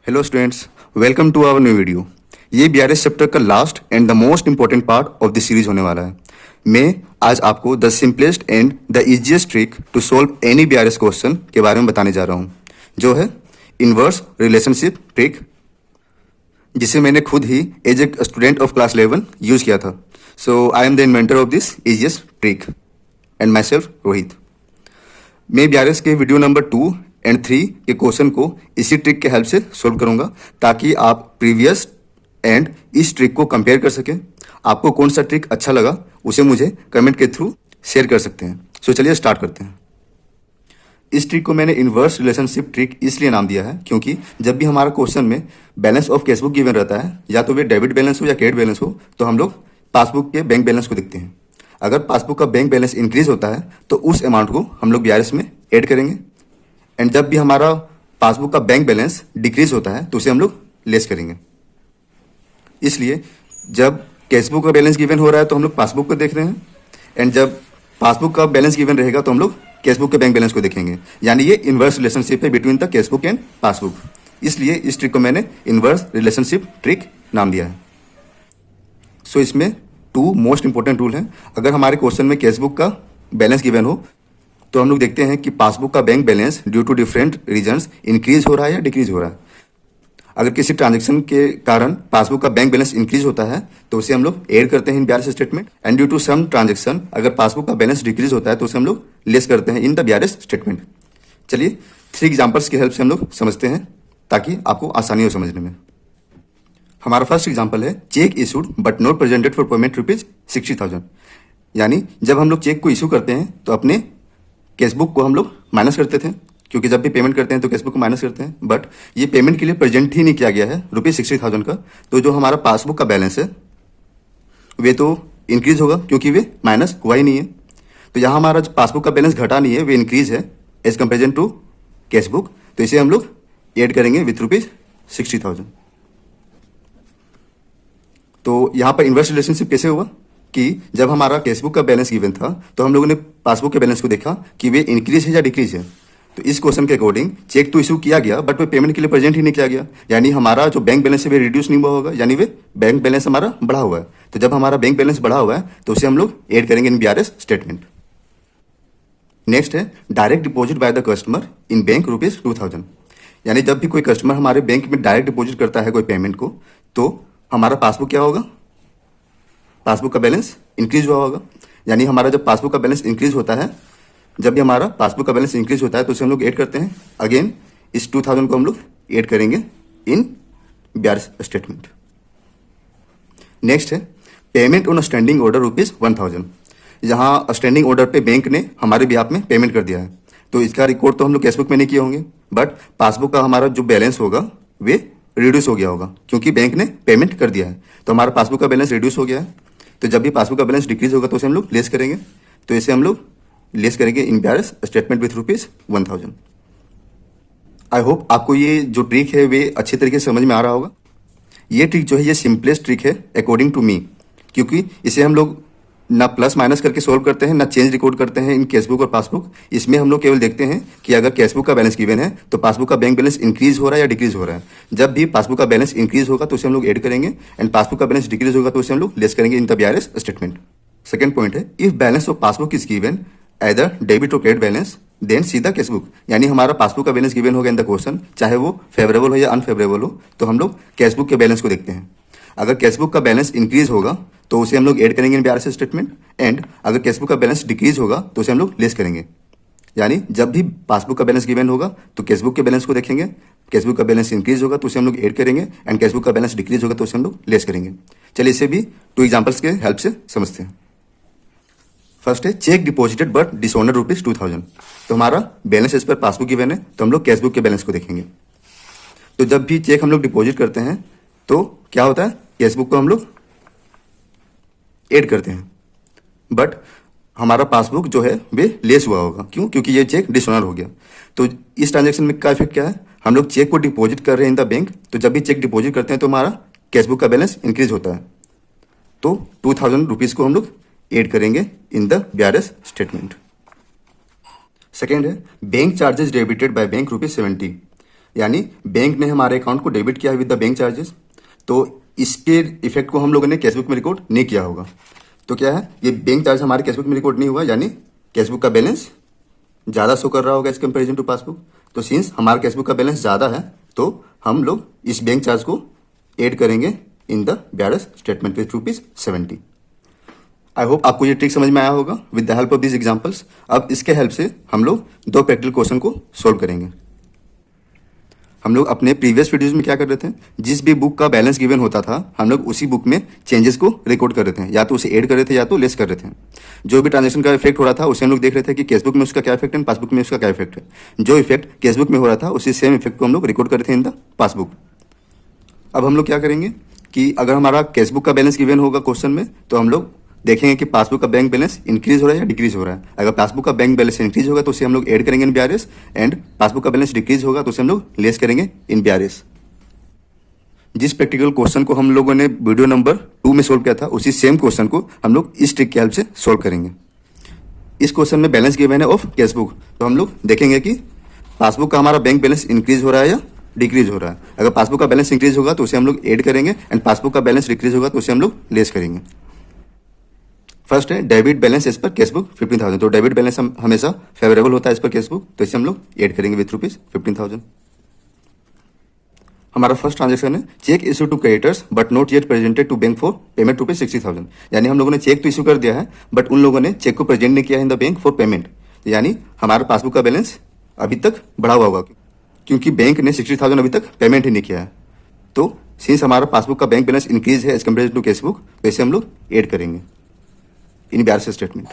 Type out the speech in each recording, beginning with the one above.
Hello students, welcome to our new video. ये BRS chapter का last and the most important part of this series होने वाला है। मैं आज आपको the simplest and the easiest trick to solve any BRS question के बारे में बताने जा रहा हूँ, जो है इनवर्स रिलेशनशिप ट्रिक, जिसे मैंने खुद ही as a student of class 11 use किया था। So I am the inventor of this easiest trick and myself Rohit. मैं बीआरएस के वीडियो नंबर 2 एंड 3 के क्वेश्चन को इसी ट्रिक के हेल्प से सोल्व करूंगा, ताकि आप प्रीवियस एंड इस ट्रिक को कंपेयर कर सकें। आपको कौन सा ट्रिक अच्छा लगा उसे मुझे कमेंट के थ्रू शेयर कर सकते हैं। सो चलिए स्टार्ट करते हैं। इस ट्रिक को मैंने इनवर्स रिलेशनशिप ट्रिक इसलिए नाम दिया है क्योंकि जब भी हमारा क्वेश्चन में बैलेंस ऑफ कैशबुक गिवन रहता है, या तो वे डेबिट बैलेंस हो या क्रेडिट बैलेंस हो, तो हम लोग पासबुक के बैंक बैलेंस को देखते हैं। अगर पासबुक का बैंक बैलेंस इंक्रीज होता है तो उस अमाउंट को हम लोग बीआरएस में ऐड करेंगे, एंड जब भी हमारा पासबुक का बैंक बैलेंस डिक्रीज होता है तो उसे हम लोग लेस करेंगे। इसलिए जब कैशबुक का बैलेंस गिवन हो रहा है तो हम लोग पासबुक को देख रहे हैं, एंड जब पासबुक का बैलेंस गिवन रहेगा तो हम लोग कैशबुक के बैंक बैलेंस को देखेंगे। यानी ये इनवर्स रिलेशनशिप है between the cashbook and passbook. इसलिए इस ट्रिक को मैंने इनवर्स रिलेशनशिप ट्रिक नाम दिया है। सो इसमें 2 मोस्ट इंपॉर्टेंट रूल हैं। अगर हमारे क्वेश्चन में कैशबुक का बैलेंस गिवन हो तो हम लोग देखते हैं कि पासबुक का bank balance due to different reasons increase हो रहा है या डिक्रीज हो रहा है। अगर किसी ट्रांजैक्शन के कारण पासबुक का बैंक बैलेंस इंक्रीज होता है तो उसे हम लोग ऐड करते हैं in BRS statement, and due to some transaction अगर पासबुक का बैलेंस डिक्रीज होता है तो उसे हम लोग लेस करते हैं इन द बीआरएस स्टेटमेंट। चलिए 3 एग्जाम्पल्स की हेल्प से हम लोग समझते हैं, ताकि आपको आसानी हो समझने में। हमारा फर्स्ट एग्जाम्पल है check issued but not presented for payment ₹60,000। यानी जब हम लोग चेक को इशू करते हैं तो अपने कैशबुक को हम लोग माइनस करते थे, क्योंकि जब भी पेमेंट करते हैं तो कैशबुक को माइनस करते हैं। बट ये पेमेंट के लिए प्रेजेंट ही नहीं किया गया है ₹60,000 का, तो जो हमारा पासबुक का बैलेंस है वे तो इंक्रीज होगा क्योंकि वे माइनस हुआ ही नहीं है। तो यहाँ हमारा जो पासबुक का बैलेंस घटा नहीं है, वे इंक्रीज है एज कंपेरिजन टू कैशबुक, तो इसे हम लोग ऐड करेंगे विथ ₹60,000। तो यहाँ पर इनवर्स रिलेशनशिप कैसे हुआ कि जब हमारा कैशबुक का बैलेंस गिवन था तो हम लोगों ने पासबुक के बैलेंस को देखा कि वे इंक्रीज है या डिक्रीज है। तो इस क्वेश्चन के अकॉर्डिंग चेक तो इशू किया गया बट वे पेमेंट के लिए प्रेजेंट ही नहीं किया गया, यानी हमारा जो बैंक बैलेंस है वे रिड्यूस नहीं हुआ होगा, यानी वे बैंक बैलेंस हमारा बढ़ा हुआ है। तो जब हमारा बैंक बैलेंस बढ़ा हुआ है तो उसे हम लोग ऐड करेंगे इन बीआरएस स्टेटमेंट। नेक्स्ट है direct deposit by the customer in bank ₹2,000। यानी जब भी कोई कस्टमर हमारे बैंक में डायरेक्ट डिपॉजिट करता है कोई पेमेंट को, तो हमारा पासबुक क्या होगा, पासबुक का बैलेंस इंक्रीज हुआ होगा। यानी हमारा जब पासबुक का बैलेंस इंक्रीज होता है, जब भी हमारा पासबुक का बैलेंस इंक्रीज होता है तो उसे हम लोग ऐड करते हैं। अगेन इस 2,000 को हम लोग ऐड करेंगे इन बीआरएस स्टेटमेंट। नेक्स्ट है पेमेंट ऑन स्टैंडिंग ऑर्डर ₹1,000। जहां स्टैंडिंग ऑर्डर पे बैंक ने हमारे बिहाफ में पेमेंट कर दिया है, तो इसका रिकॉर्ड तो हम लोग कैशबुक में नहीं किए होंगे, बट पासबुक का हमारा जो बैलेंस होगा वे रिड्यूस हो गया होगा क्योंकि बैंक ने पेमेंट कर दिया है। तो हमारा पासबुक का बैलेंस रिड्यूस हो गया है, तो जब भी पासबुक का बैलेंस डिक्रीज होगा तो उसे हम लोग लेस करेंगे। तो इसे हम लोग लेस करेंगे in BRS statement with ₹1,000। I hope आपको ये जो ट्रिक है वे अच्छे तरीके से समझ में आ रहा होगा। ये ट्रिक जो है ये सिंपलेस्ट ट्रिक है अकॉर्डिंग टू मी, क्योंकि इसे हम लोग ना प्लस माइनस करके सोल्व करते हैं, ना चेंज रिकॉर्ड करते हैं इन कैशबुक और पासबुक। इसमें हम लोग केवल देखते हैं कि अगर कैशबुक का बैलेंस गिवन है तो पासबुक का बैंक बैलेंस इंक्रीज हो रहा है या डिक्रीज हो रहा है। जब भी पासबुक का बैलेंस इंक्रीज होगा तो उसे हम लोग ऐड करेंगे, एंड पासबुक का बैलेंस डिक्रीज होगा तो उसे हम लोग लेस करेंगे in the BRS statement. Second point है if balance of passbook is given either debit और credit balance then see the cashbook. यानी हमारा पासबुक का बैलेंस गिवन होगा इन द क्वेश्चन, चाहे वो फेवरेबल हो या अनफेवरेबल हो, तो हम लोग कैशबुक के बैलेंस को देखते हैं। अगर कैशबुक का बैलेंस इंक्रीज होगा तो उसे हम लोग ऐड करेंगे इन बीआरएस स्टेटमेंट, एंड अगर कैशबुक का बैलेंस डिक्रीज होगा तो उसे हम लोग लेस करेंगे। यानी जब भी पासबुक का बैलेंस गिवन होगा तो कैशबुक के बैलेंस को देखेंगे, कैशबुक का बैलेंस इंक्रीज होगा तो उसे हम लोग ऐड करेंगे, एंड कैशबुक का बैलेंस डिक्रीज होगा तो उसे हम लोग लेस करेंगे। चलिए इसे भी 2 एग्जाम्पल्स के हेल्प से समझते हैं। फर्स्ट है चेक डिपॉजिटेड बट डिसऑनर्ड ₹2,000। तो हमारा बैलेंस इस पर पासबुक गिवन है तो हम लोग कैशबुक के बैलेंस को देखेंगे। तो जब भी चेक हम लोग डिपॉजिट करते हैं तो क्या होता है, कैशबुक को हम लोग ऐड करते हैं, बट हमारा पासबुक जो है वे लेस हुआ होगा। क्यों? क्योंकि ये चेक डिसऑनर हो गया। तो इस ट्रांजेक्शन में क्या इफेक्ट क्या है, हम लोग चेक को डिपॉजिट कर रहे हैं इन द बैंक, तो जब भी चेक डिपॉजिट करते हैं तो हमारा कैशबुक का बैलेंस इंक्रीज होता है। तो ₹2,000 को हम लोग ऐड करेंगे in the BRS statement. Second है bank charges debited by bank ₹70। यानी बैंक ने हमारे अकाउंट को डेबिट किया है विद द बैंक चार्जेस, तो इसके इफेक्ट को हम लोगों ने कैशबुक में रिकॉर्ड नहीं किया होगा। तो क्या है, ये बैंक चार्ज हमारे कैशबुक में रिकॉर्ड नहीं हुआ, यानी कैशबुक का बैलेंस ज़्यादा शो कर रहा होगा एज कंपेरिजन टू पासबुक। तो सिंस हमारा कैशबुक का बैलेंस ज़्यादा है, तो हम लोग इस बैंक चार्ज को ऐड करेंगे in the BRS statement with ₹70। I hope आपको ये ट्रिक समझ में आया होगा with the help of this examples. अब इसके हेल्प से हम लोग 2 प्रैक्टिकल क्वेश्चन को सोल्व करेंगे। हम लोग अपने प्रीवियस वीडियोज में क्या कर रहे थे, जिस भी बुक का बैलेंस गिवन होता था हम लोग उसी बुक में चेंजेस को रिकॉर्ड कर रहे थे, या तो उसे ऐड कर रहे थे या तो लेस कर रहे थे। जो भी ट्रांजेक्शन का इफेक्ट हो रहा था उसे हम लोग देख रहे थे कि कैशबुक में उसका क्या इफेक्ट है, पासबुक में उसका क्या इफेक्ट है। जो इफेक्ट कैशबुक में हो रहा था उसी सेम इफेक्ट को हम लोग रिकॉर्ड कर रहे थे इन द पासबुक। अब हम लोग क्या करेंगे कि अगर हमारा कैशबुक का बैलेंस गिवन होगा क्वेश्चन में, तो हम लोग देखेंगे कि पासबुक का बैंक बैलेंस इंक्रीज हो रहा है या डिक्रीज हो रहा है। अगर पासबुक का बैंक बैलेंस इंक्रीज होगा तो उसे हम लोग ऐड करेंगे इन BRS, एंड पासबुक का बैलेंस डिक्रीज होगा तो उसे हम लोग लेस करेंगे इन BRS। जिस प्रैक्टिकल क्वेश्चन को हम लोगों ने वीडियो नंबर 2 में सोल्व किया था, उसी सेम क्वेश्चन को हम लोग इस ट्रिक की हेल्प से सोल्व करेंगे। इस क्वेश्चन में बैलेंस गिवन है ऑफ कैशबुक, तो हम लोग देखेंगे कि पासबुक का हमारा बैंक बैलेंस इंक्रीज हो रहा है या डिक्रीज हो रहा है। अगर पासबुक का बैलेंस इंक्रीज होगा तो उसे हम लोग ऐड करेंगे, एंड पासबुक का बैलेंस डिक्रीज होगा तो उसे हम लोग लेस करेंगे। फर्स्ट है debit balance as per cashbook 15,000। तो डेबिट बैलेंस हम हमेशा फेवरेबल होता है एज पर कैशबुक, तो इसे हम लोग ऐड करेंगे विथ ₹15,000। हमारा फर्स्ट ट्रांजेक्शन है cheque issue to creditors but not yet presented to bank for payment ₹60,000। यानी हम लोगों ने चेक तो इशू कर दिया है बट उन लोगों ने चेक को प्रेजेंट नहीं किया है इन द बैंक फॉर पेमेंट। यानी हमारा पासबुक का बैलेंस अभी तक बढ़ा हुआ होगा, क्योंकि बैंक ने 60,000 अभी तक पेमेंट ही नहीं किया है। तो सिंस हमारा पासबुक का बैंक बैलेंस इंक्रीज है एज कम्पेयर टू कैशबुक, तो इसे हम लोग ऐड करेंगे इन BRS स्टेटमेंट।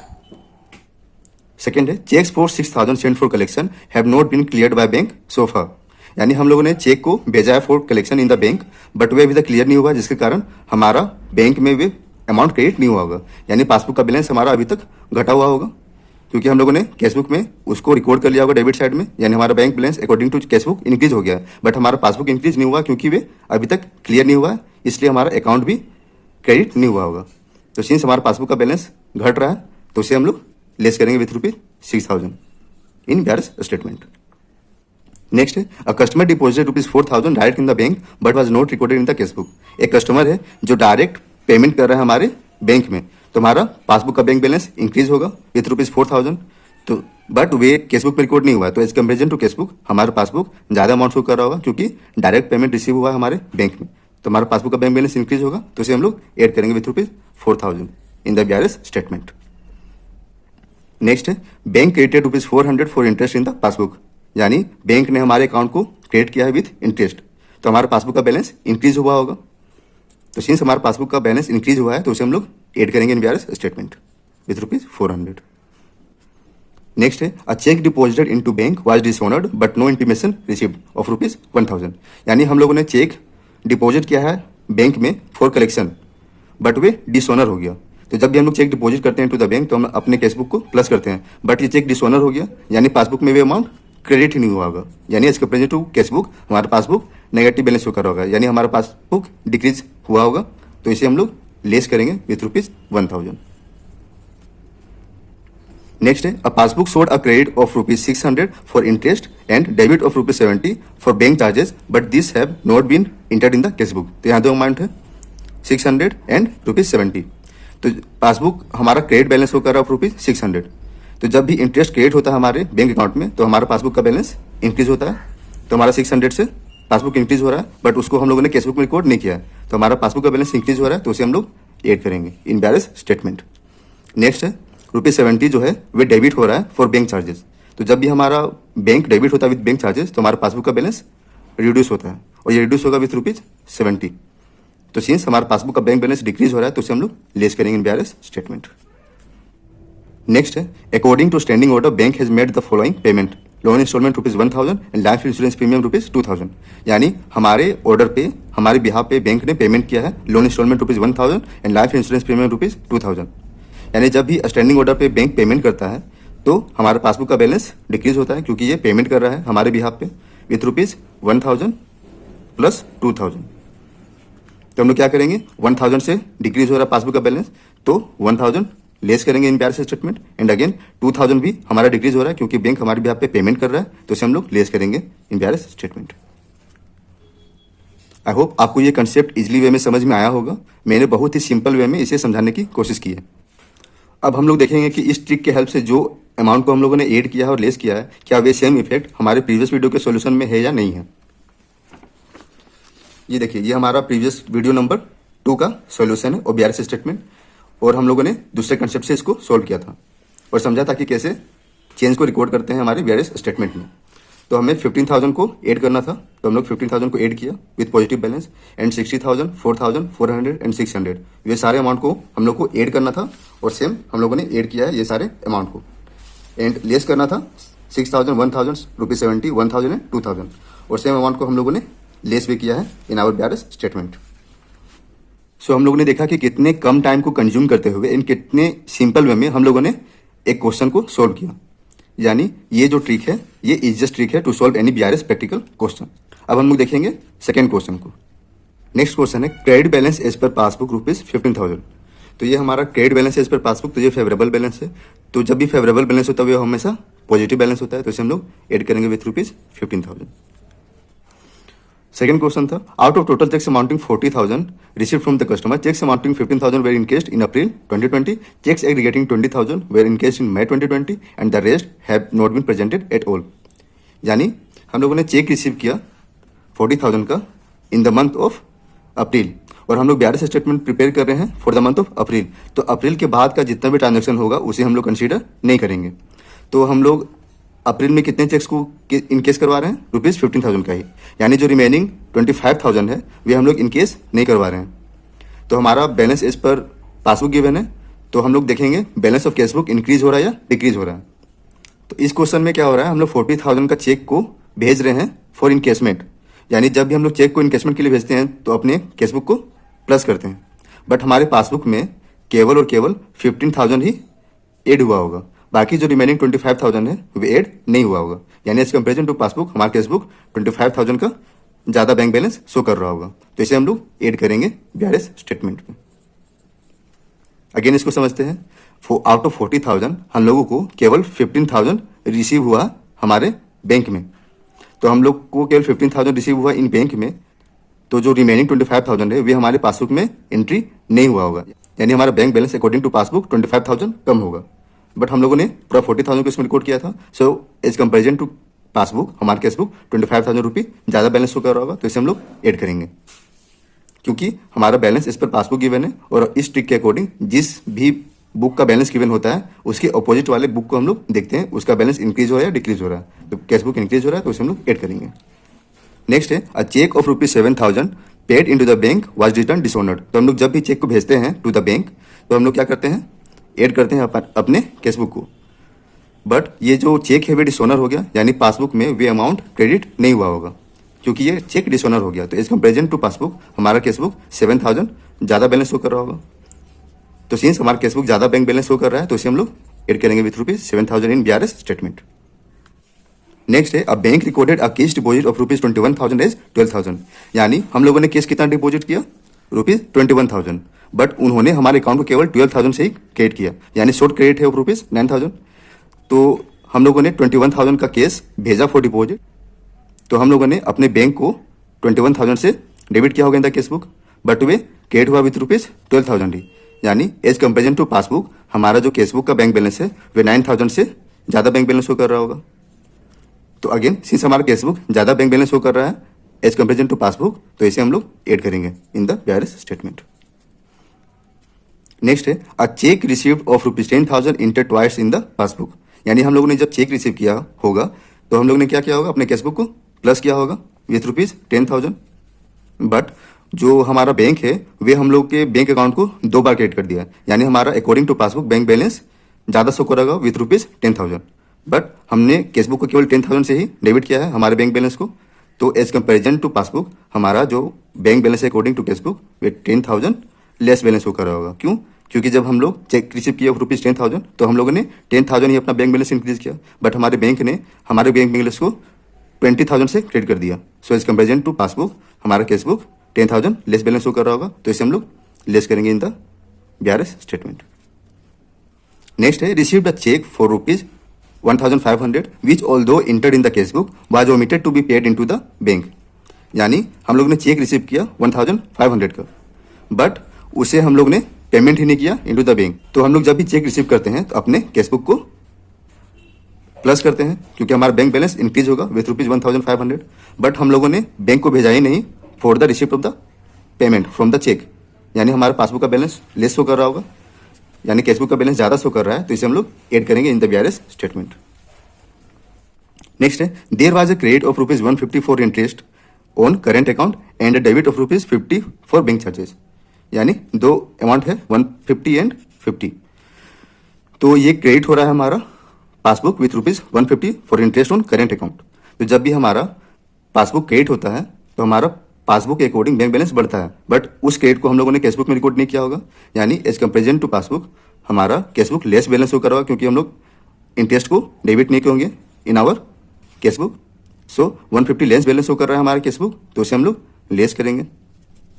सेकेंड है cheques for 6,000 sent for collection have not been cleared by bank so far. यानी हम लोगों ने चेक को भेजा है for collection in the bank, but वे अभी तक क्लियर नहीं हुआ, जिसके कारण हमारा बैंक में वे अमाउंट क्रेडिट नहीं हुआ होगा। यानी पासबुक का बैलेंस हमारा अभी तक घटा हुआ होगा, क्योंकि हम लोगों ने कैशबुक में उसको रिकॉर्ड कर लिया होगा डेबिट साइड में। यानी हमारा bank balance according to cashbook increase हो गया है, बट हमारा पासबुक इंक्रीज नहीं हुआ क्योंकि वे अभी तक क्लियर नहीं हुआ है, इसलिए हमारा अकाउंट भी क्रेडिट नहीं हुआ होगा। तो सिंस हमारा पासबुक का बैलेंस घट रहा है तो उसे हम लोग लेस करेंगे with ₹6,000 in BRS statement. Next है a customer deposited ₹4,000 direct in the bank but was not recorded in the cashbook. एक कस्टमर है जो डायरेक्ट पेमेंट कर रहा है हमारे बैंक में, तो हमारा पासबुक का बैंक बैलेंस इंक्रीज होगा विथ ₹4,000, तो बट वे कैशबुक में रिकॉर्ड नहीं हुआ है। तो एज कंपेरिजन टू कैशबुक हमारा पासबुक ज़्यादा अमाउंट शो कर रहा होगा, क्योंकि डायरेक्ट पेमेंट रिसीव हुआ है हमारे बैंक में। तो हमारा पासबुक का बैंक बैलेंस इंक्रीज होगा, तो उसे हम लोग ऐड करेंगे with ₹4,000 in the BRS statement. Next है bank credited ₹400 for interest in the passbook. यानी बैंक ने हमारे अकाउंट को क्रेडिट किया है विथ इंटरेस्ट, तो हमारा पासबुक का बैलेंस इंक्रीज हुआ होगा। तो सिंस हमारा पासबुक का बैलेंस इंक्रीज हुआ है तो उसे हम लोग ऐड करेंगे in BRS statement with ₹400। Next है a cheque deposited into bank was dishonoured but no intimation received of ₹1,000। यानी हम लोगों ने चेक डिपॉजिट किया है बैंक में for collection, but way dishonour हो गया। तो जब भी हम लोग चेक डिपॉजिट करते हैं टू द बैंक तो हम अपने कैशबुक को प्लस करते हैं, बट ये चेक डिसऑनर हो गया, यानी पासबुक में वे अमाउंट क्रेडिट ही नहीं हुआ होगा। यानी एज कंपेयर टू कैशबुक हमारा पासबुक नेगेटिव बैलेंस शो कर रहा होगा, यानी हमारा पासबुक डिक्रीज हुआ होगा, तो इसे हम लोग लेस करेंगे विथ ₹1,000। नेक्स्ट है a passbook showed a credit of ₹600 for interest and debit of ₹70 for bank charges but this have not been entered in the cashbook. तो यहाँ दो अमाउंट है 600 एंड ₹70। तो पासबुक हमारा क्रेडिट बैलेंस हो कर रहा है ₹600। तो जब भी इंटरेस्ट क्रेडिट होता है हमारे बैंक अकाउंट में तो हमारा पासबुक का बैलेंस इंक्रीज होता है। तो हमारा 600 से पासबुक इंक्रीज हो रहा है, बट उसको हम लोगों ने कैशबुक में रिकॉर्ड नहीं किया है, तो हमारा पासबुक का बैलेंस इंक्रीज हो रहा है, तो उसे हम लोग ऐड करेंगे इन BRS स्टेटमेंट। नेक्स्ट है ₹70 जो है वे डेबिट हो रहा है फॉर बैंक चार्जेस। तो जब भी हमारा बैंक डेबिट होता है विद बैंक चार्जेस तो हमारा पासबुक का बैलेंस रिड्यूस होता है, और ये रिड्यूस होगा विथ ₹70। तो सिंस हमारा पासबुक का बैंक बैलेंस डिक्रीज हो रहा है तो उसे हम लोग लेस करेंगे इन BRS स्टेटमेंट। नेक्स्ट है according to standing order bank has made the following payment loan instalment ₹1,000 and life insurance premium ₹2,000। यानी हमारे ऑर्डर पे हमारे बिहाफ पे बैंक ने पेमेंट किया है loan instalment ₹1,000 and life insurance premium ₹2,000। यानी जब भी स्टैंडिंग ऑर्डर पे बैंक पेमेंट करता है तो हमारा पासबुक का बैलेंस डिक्रीज होता है, क्योंकि ये पेमेंट कर रहा है हमारे बिहाफ पे विथ ₹1,000 प्लस 2,000। तो हम लोग क्या करेंगे 1,000 से डिक्रीज हो रहा है पासबुक का बैलेंस, तो 1,000 लेस करेंगे in BRS statement, and again 2,000 भी हमारा डिक्रीज हो रहा है क्योंकि बैंक हमारे बिहाफ पे पेमेंट कर रहा है, तो इसे हम लोग लेस करेंगे in BRS statement. I hope आपको ये कंसेप्ट इजीली वे में समझ में आया होगा। मैंने बहुत ही सिंपल वे में इसे समझाने की कोशिश की है। अब हम लोग देखेंगे कि इस ट्रिक के हेल्प से जो अमाउंट को हम लोगों ने ऐड किया है और लेस किया है, क्या वे सेम इफेक्ट हमारे प्रीवियस वीडियो के सॉल्यूशन में है या नहीं है। ये देखिए, ये हमारा प्रीवियस वीडियो नंबर 2 का सॉल्यूशन है OBRS स्टेटमेंट, और हम लोगों ने दूसरे कंसेप्ट से इसको सोल्व किया था और समझा था कि कैसे चेंज को रिकॉर्ड करते हैं हमारे BRS स्टेटमेंट में। तो हमें 15,000 को ऐड करना था, तो हम लोग 15,000 को ऐड किया with positive balance, and 60,000, 4,000, 400 and 600 ये सारे अमाउंट को हम लोग को ऐड करना था, और सेम हम लोगों ने ऐड किया है ये सारे अमाउंट को। एंड लेस करना था 6,000, 1,000, ₹70, 1,000 एंड 2,000, और सेम अमाउंट को हम लोगों ने लेस भी किया है इन आवर BRS स्टेटमेंट। सो हम लोगों ने देखा कि कितने कम टाइम को कंज्यूम करते हुए इन कितने सिंपल वे में हम लोगों ने एक क्वेश्चन को सोल्व किया। यानी ये जो ट्रिक है, ये इजिएस्ट ट्रिक है to solve any BRS practical question. अब हम लोग देखेंगे सेकंड क्वेश्चन को। नेक्स्ट क्वेश्चन है credit balance as per passbook ₹15,000। तो ये हमारा credit balance as per passbook, तो ये फेवरेबल बैलेंस है। तो जब भी फेवरेबल बैलेंस होता है वो हमेशा पॉजिटिव बैलेंस होता है, तो इसे हम लोग ऐड करेंगे विथ ₹15,000। सेकंड क्वेश्चन था out of total cheques amounting 40,000 received from the customer, cheques amounting 15,000 were encashed in April 2020, cheques aggregating 20,000 were encashed in May 2020 and the rest have not been presented at all. यानी हम लोगों ने cheque receive किया 40,000 का in the month of April, और हम लोग BRS statement prepare कर रहे हैं फॉर द मंथ ऑफ अप्रैल। तो अप्रैल के बाद का जितना भी ट्रांजेक्शन होगा उसे हम लोग कंसीडर नहीं करेंगे। तो हम लोग अप्रैल में कितने चेक्स को इनकेस करवा रहे हैं? ₹15,000 का ही। यानी जो रिमेनिंग 25,000 है वे हम लोग इनकेस नहीं करवा रहे हैं। तो हमारा बैलेंस इस पर पासबुक गिवन है, तो हम लोग देखेंगे balance of cash book increase हो रहा है या डिक्रीज हो रहा है। तो इस क्वेश्चन में क्या हो रहा है, हम लोग 40,000 का चेक को भेज रहे हैं फॉर इनकेसमेंट। यानी जब भी हम लोग चेक को इनकेसमेंट के लिए भेजते हैं तो अपने कैश बुक को प्लस करते हैं, बट हमारे पासबुक में केवल और केवल 15,000 ही ऐड हुआ होगा, बाकी जो रिमेनिंग 25,000 है वो ऐड नहीं हुआ होगा। यानी एज कंपेरिजन टू पासबुक हमारा केस बुक 25,000 का ज़्यादा बैंक बैलेंस शो कर रहा होगा, तो इसे हम लोग ऐड करेंगे BRS स्टेटमेंट में। अगेन इसको समझते हैं। आउट ऑफ 40,000 हम लोगों को केवल 15,000 रिसीव हुआ हमारे बैंक में, तो हम लोग को केवल 15,000 रिसीव हुआ इन बैंक में, तो जो रिमेनिंग 25,000 है वे हमारे पासबुक में एंट्री नहीं हुआ होगा। यानी हमारा bank balance according to passbook 25,000 कम होगा, बट हम लोगों ने पूरा 40,000 को इसमें रिकॉर्ड किया था। So as comparison to passbook हमारे केस बुक 25,000 रुपये ज़्यादा बैलेंस शो कर रहा होगा, तो इसे हम लोग ऐड करेंगे, क्योंकि हमारा बैलेंस इस पर पासबुक गिवन है, और इस ट्रिक के अकॉर्डिंग जिस भी बुक का बैलेंस गिवन होता है उसके अपोजिट वाले बुक को हम लोग देखते हैं उसका बैलेंस इंक्रीज हो रहा है या डिक्रीज हो रहा है। तो केस बुक इंक्रीज हो रहा है तो उसे हम लोग ऐड करेंगे। नेक्स्ट है a cheque of ₹7,000 paid into the bank was return dishonoured. तो हम लोग जब भी चेक को भेजते हैं टू द बैंक तो हम लोग क्या करते हैं, ऐड करते हैं अपने केस बुक को, बट ये जो चेक है वे डिसऑनर हो गया, यानी पासबुक में वे अमाउंट क्रेडिट नहीं हुआ होगा क्योंकि ये चेक डिसऑनर हो गया। तो एज कंपेरिजन टू पासबुक हमारा केस बुक 7,000 ज़्यादा बैलेंस शो कर रहा होगा। तो सिंस हमारा केस बुक ज़्यादा बैंक बैलेंस शो कर रहा है तो इसे हम लोग ऐड करेंगे with ₹7,000 in BRS statement. Next है a bank recorded a cash deposit of ₹21,000 as 12,000। यानी हम लोगों ने कैश कितना डिपॉजिट किया, ₹21,000, बट उन्होंने हमारे अकाउंट को केवल 12,000 से ही क्रेडिट किया, यानी शॉर्ट क्रेडिट है वो ₹9,000। तो हम लोगों ने 21,000 का केस भेजा फॉर डिपॉजिट, तो हम लोगों ने अपने बैंक को 21,000 से डेबिट किया होगा इन the cash book, but way credit हुआ विथ ₹12,000 ही। यानी एज कंपेरिजन टू पासबुक हमारा जो केस बुक का बैंक बैलेंस है वे 9,000 से ज़्यादा बैंक बैलेंस शो कर रहा होगा। तो अगेन सिंस हमारा केस बुक ज़्यादा बैंक बैलेंस शो कर रहा है एज कंपेरिजन टू पासबुक, तो इसे हम लोग ऐड करेंगे in the BRS statement. Next है a cheque received of ₹10,000 enter twice in the passbook. यानी हम लोगों ने जब चेक रिसीव किया होगा तो हम लोगों ने क्या किया होगा, अपने केस बुक को प्लस किया होगा विथ ₹10,000, बट जो हमारा बैंक है वे हम लोग के बैंक अकाउंट को 2 बार क्रेडिट कर दिया, यानी हमारा according to passbook bank balance ज़्यादा शो करेगा विथ ₹10,000, बट हमने केस बुक को केवल 10,000 से ही डेबिट किया है हमारे बैंक बैलेंस को। तो एज कंपेरिजन टू पासबुक हमारा जो बैंक बैलेंस है अकॉर्डिंग टू केस बुक वे 10,000 लेस बैलेंस शो कर रहा होगा। क्यों? क्योंकि जब हम लोग चेक रिसीव किया ₹10,000 तो हम लोगों ने 10,000 ही अपना बैंक बैलेंस इंक्रीज किया, बट हमारे बैंक ने हमारे बैंक बैलेंस को 20,000 से क्रेडिट कर दिया। So as comparison to passbook हमारा cash book 10,000 less balance show कर रहा होगा, तो इसे हम लोग लेस करेंगे in the BRS statement. Next है received a cheque for ₹1,500 which although entered in the cash book was omitted to be paid into the bank. यानी हम लोग ने चेक रिसीव किया 1500 का, बट उसे हम लोग ने पेमेंट ही नहीं किया इनटू द बैंक। तो हम लोग जब भी चेक रिसीव करते हैं तो अपने कैशबुक को प्लस करते हैं, क्योंकि हमारा बैंक बैलेंस इंक्रीज होगा विथ ₹1500, बट हम लोगों ने बैंक को भेजा ही नहीं for the receipt of the payment from the cheque, यानी हमारा पासबुक का बैलेंस लेस शो कर रहा होगा, यानी कैशबुक का बैलेंस ज़्यादा शो कर रहा है, तो इसे हम लोग ऐड करेंगे in the BRS statement. Next है, there was a credit of ₹150 for interest on current account and a debit of ₹50 for bank charges, यानी दो अमाउंट है 150 एंड 50। तो ये क्रेडिट हो रहा है हमारा passbook with ₹150 for interest on current account. तो जब भी हमारा पासबुक क्रेडिट होता है तो हमारा पासबुक के अकॉर्डिंग बैंक बैलेंस बढ़ता है, बट उस क्रेडिट को हम लोगों ने कैशबुक में रिकॉर्ड नहीं किया होगा, यानी एज कंपेरिजन टू पासबुक हमारा कैशबुक लेस बैलेंस होकर होगा, क्योंकि हम लोग इंटरेस्ट को डेबिट नहीं करेंगे in our cashbook. So 150 less balance होकर रहा है हमारा कैशबुक, तो उसे हम लोग लेस करेंगे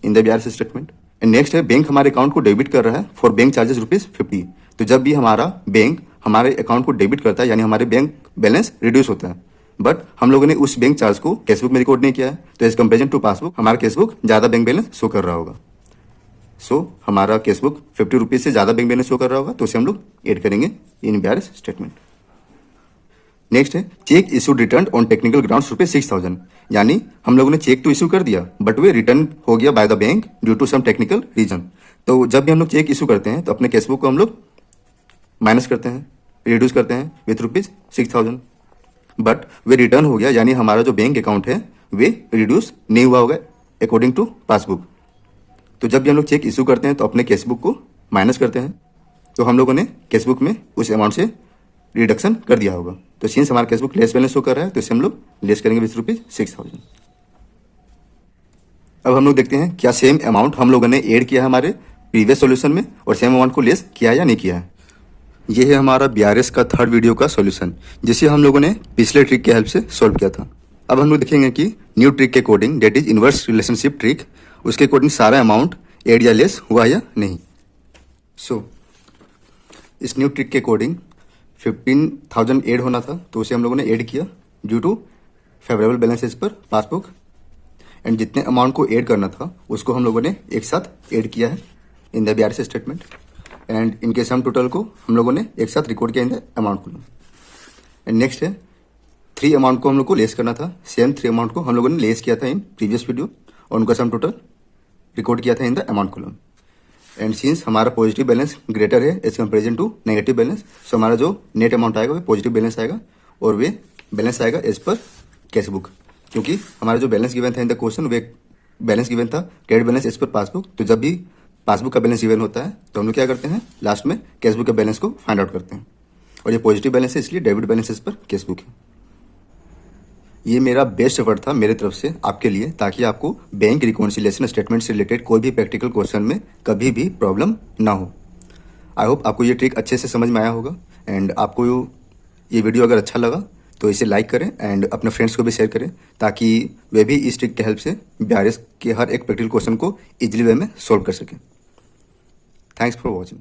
in the BRS statement. And next है, बैंक हमारे अकाउंट को डेबिट कर रहा है फॉर बैंक चार्जेस ₹50। तो जब भी हमारा बैंक हमारे अकाउंट को डेबिट करता है, यानी हमारे बैंक बैलेंस रिड्यूस होता है, बट हम लोगों ने उस बैंक चार्ज को कैशबुक में रिकॉर्ड नहीं किया है, तो एज कंपेरिजन टू पासबुक हमारा कैशबुक ज़्यादा बैंक बैलेंस शो कर रहा होगा। सो हमारा कैशबुक ₹50 से ज़्यादा बैंक बैलेंस शो कर रहा होगा, तो उसे हम लोग ऐड करेंगे इन बीआरएस स्टेटमेंट। नेक्स्ट है, check issued return on technical grounds ₹6000, यानी हम लोगों ने चेक तो इशू कर दिया बट वे रिटर्न हो गया by the bank due to some technical reason. तो जब भी हम लोग चेक इशू करते हैं तो अपने कैशबुक को हम लोग माइनस करते हैं, रिड्यूस करते हैं विथ ₹6000, बट वे रिटर्न हो गया, यानी हमारा जो बैंक अकाउंट है वे रिड्यूस नहीं हुआ होगा अकॉर्डिंग टू पासबुक। तो जब भी हम लोग चेक इशू करते हैं तो अपने कैशबुक को माइनस करते हैं, तो हम लोगों ने कैशबुक में उस अमाउंट से रिडक्शन कर दिया होगा। तो सिंस हमारा कैशबुक लेस बैलेंस शो कर रहा है, तो इसे हम लोग लेस करेंगे विथ ₹6000। अब हम लोग देखते हैं क्या सेम अमाउंट हम लोगों ने ऐड किया है हमारे प्रीवियस सॉल्यूशन में और सेम अमाउंट को लेस किया या नहीं किया है। ये है हमारा बीआरएस का थर्ड वीडियो का सॉल्यूशन, जिसे हम लोगों ने पिछले ट्रिक के हेल्प से सॉल्व किया था। अब हम लोग देखेंगे कि न्यू ट्रिक के according, that is inverse relationship trick, उसके अकॉर्डिंग सारा अमाउंट ऐड या लेस हुआ या नहीं। सो इस न्यू ट्रिक के अकॉर्डिंग 15,000 ऐड होना था, तो उसे हम लोगों ने ऐड किया ड्यू टू फेवरेबल बैलेंसेस पर पासबुक, एंड जितने अमाउंट को ऐड करना था उसको हम लोगों ने एक साथ ऐड किया है इन द बीआरएस स्टेटमेंट, एंड इनके सम टोटल को हम लोगों ने एक साथ रिकॉर्ड किया इन the amount column. And next है, 3 अमाउंट को हम लोग को लेस करना था, सेम 3 अमाउंट को हम लोगों ने लेस किया था इन प्रीवियस वीडियो और उनका सम टोटल रिकॉर्ड किया था in the amount column. And since हमारा पॉजिटिव बैलेंस ग्रेटर है as comparison to negative balance, so हमारा जो नेट अमाउंट आएगा वो पॉजिटिव बैलेंस आएगा और वे बैलेंस आएगा एज पर कैशबुक, क्योंकि हमारा जो बैलेंस गिवन था इन द क्वेश्चन वे बैलेंस गिवन था credit balance as per passbook. तो जब भी पासबुक का बैलेंस गिवन होता है तो हम लोग क्या करते हैं, लास्ट में कैशबुक के बैलेंस को फाइंड आउट करते हैं, और ये पॉजिटिव बैलेंस है इसलिए debit balance as per cashbook है। ये मेरा बेस्ट एफर्ट था मेरे तरफ से आपके लिए, ताकि आपको बैंक रिकॉन्सिलिएशन स्टेटमेंट से रिलेटेड कोई भी प्रैक्टिकल क्वेश्चन में कभी भी प्रॉब्लम ना हो। आई होप आपको ये ट्रिक अच्छे से समझ में आया होगा, एंड आपको ये वीडियो अगर अच्छा लगा तो इसे लाइक करें एंड अपने फ्रेंड्स को भी शेयर करें, ताकि वे भी इस ट्रिक के हेल्प से बीआरएस के हर एक प्रैक्टिकल क्वेश्चन को इजीली वे में सॉल्व कर सकें। Thanks for watching.